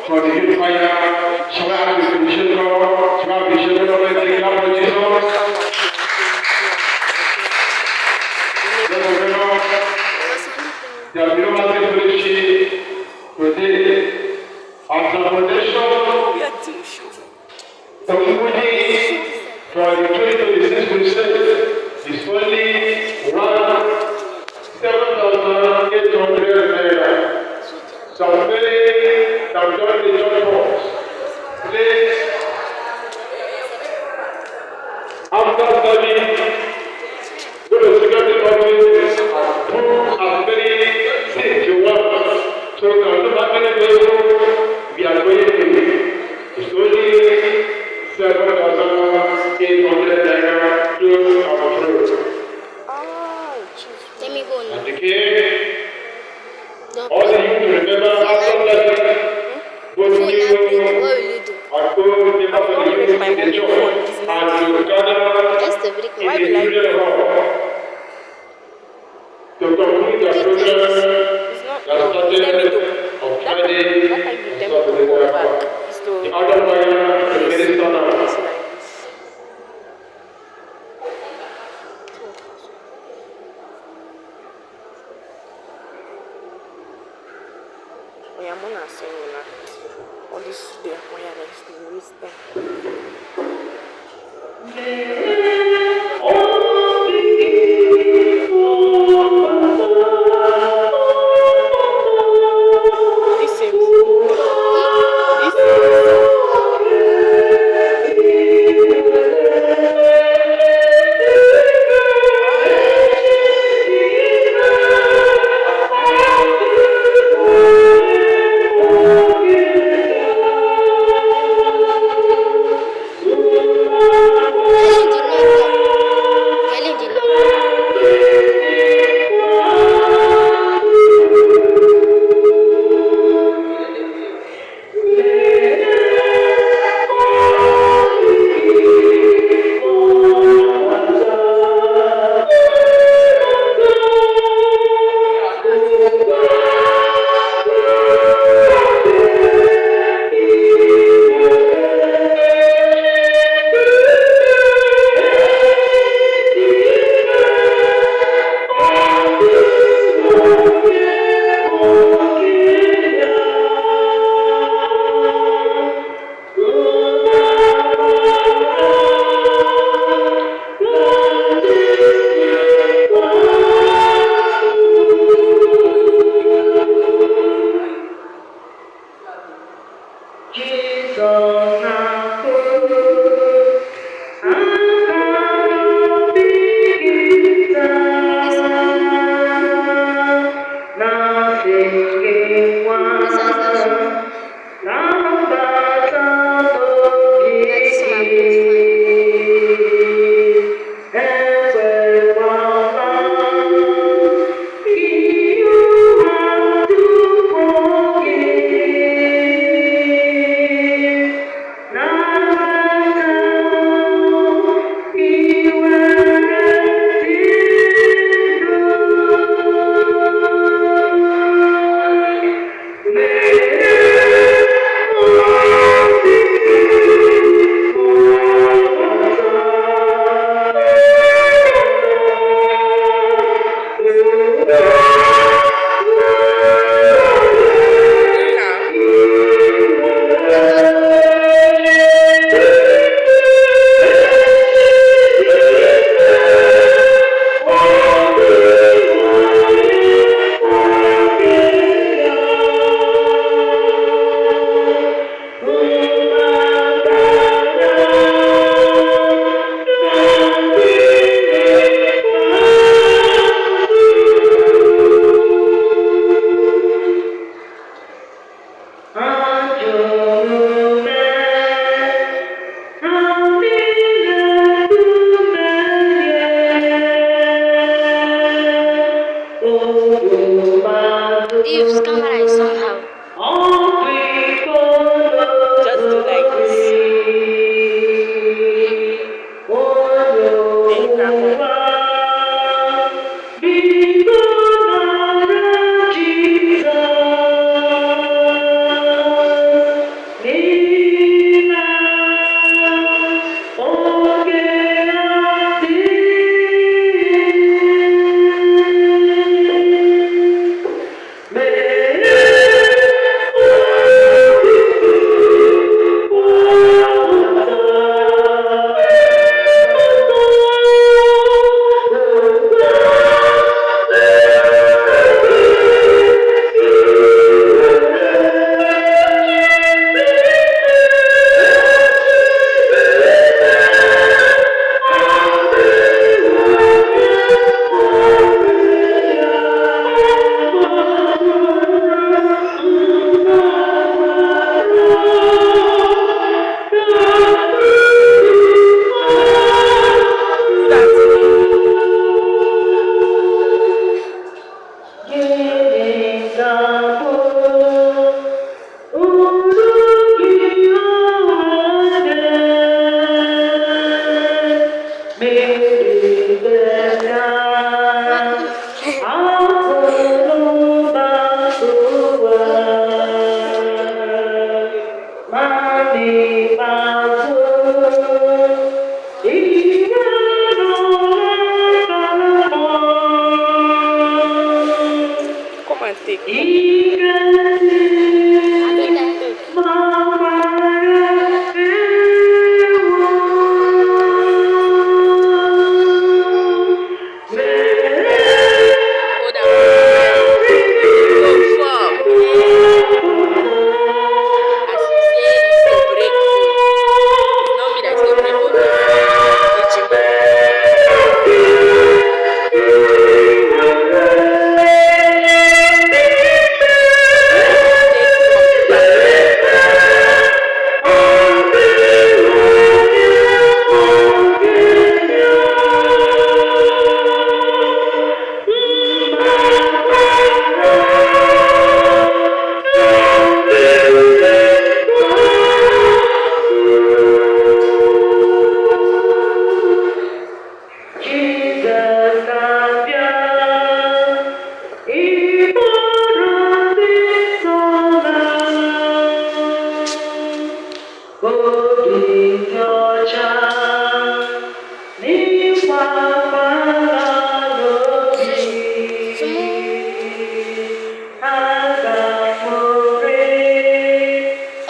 for the youth choir, Shabbat appreciation Lord, Shabbat appreciation Lord, and the God of Jesus. The Bilomatic Police today, as a foundation, somebody from the 2026 crusade is only 7,800 naira. Some very have done the church force. Please, after studying, go to security office and prove as many things you want. So now, no matter many people we are going to, it's only 7,800 naira to our throat. And the king, all the youth remember after that, both you and go remember the youth in the church and to gather in the children hall to conclude the program that started on Friday and Saturday thereafter. The other fire is minister now. All this day, wireless,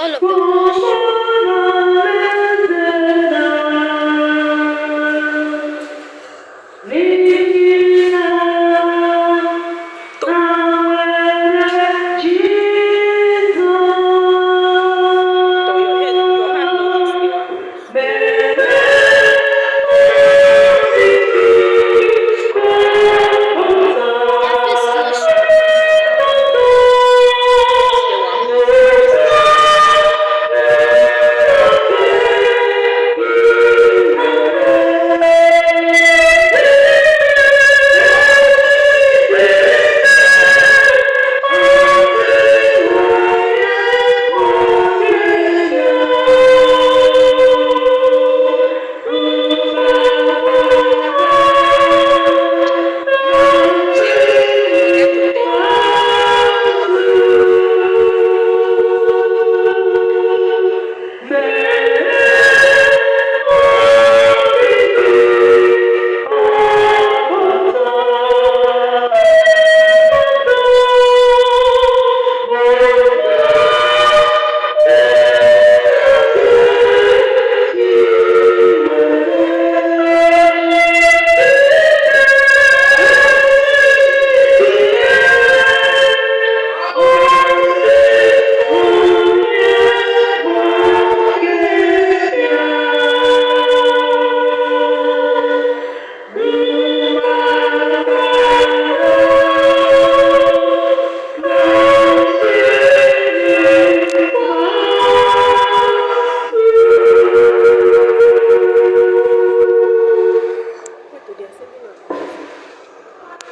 all of them.